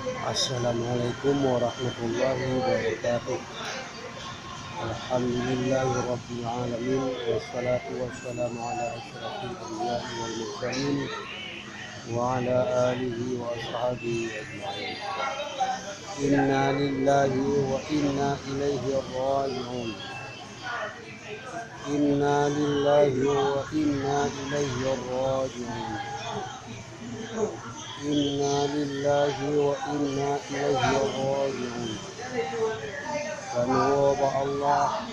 Assalamualaikum warahmatullahi wabarakatuh. Alhamdulillahirabbil alamin wassalatu wassalamu ala asyrafil anbiya'i wal mursalin wa ala alihi wa ashabihi ajma'in. Inna lillahi wa inna ilaihi raji'un. Inna lillahi wa inna ilaihi raji'un. Inna lillahi wa inna ilaihi raji'un. Penuh Allah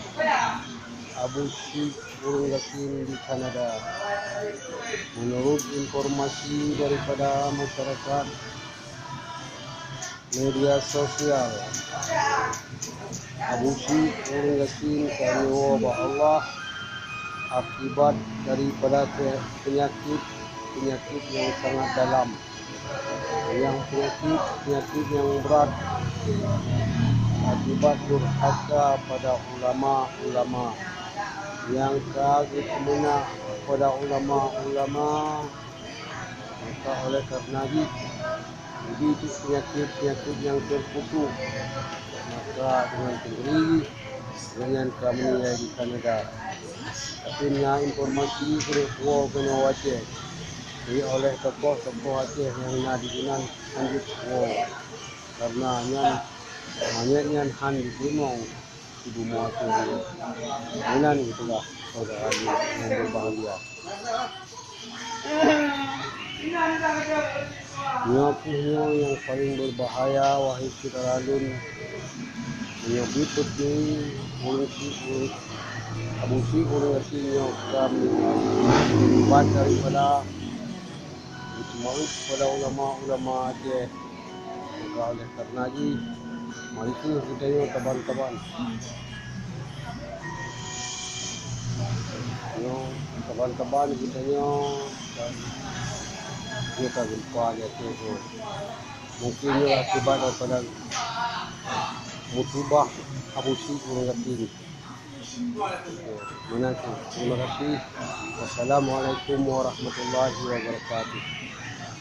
Abusyik burung yakin di Kanada. Menurut informasi daripada masyarakat media sosial, Abusyik burung yakin penuh Allah akibat daripada penyakit yang sangat dalam, yang penyakit yang berat, akibat durhaka pada ulama-ulama yang kagum mena pada ulama-ulama. Maka oleh karena itu penyakit yang terkutuk, maka dengan sendiri dengan kameninggal di Kanada. Tapi informasi kulit kena wajib jadi oleh tokoh-tokoh Aceh yang nak digunakan lanjut karena hanya han digunung ibu muatu dia. Mainan itulah saudara yang berbahagia. Nyapunya yang paling berbahaya wahai sidaralun menyebut peti Abusyik burung yakin kami akibat daripada maut pada ulama-ulama Aceh. Maka oleh karena itu mari kita taban-taban kita dan kita jumpa itu mungkin akibat daripada musibah Abusyik burung yakin. Terima kasih. Wassalamualaikum warahmatullahi wabarakatuh.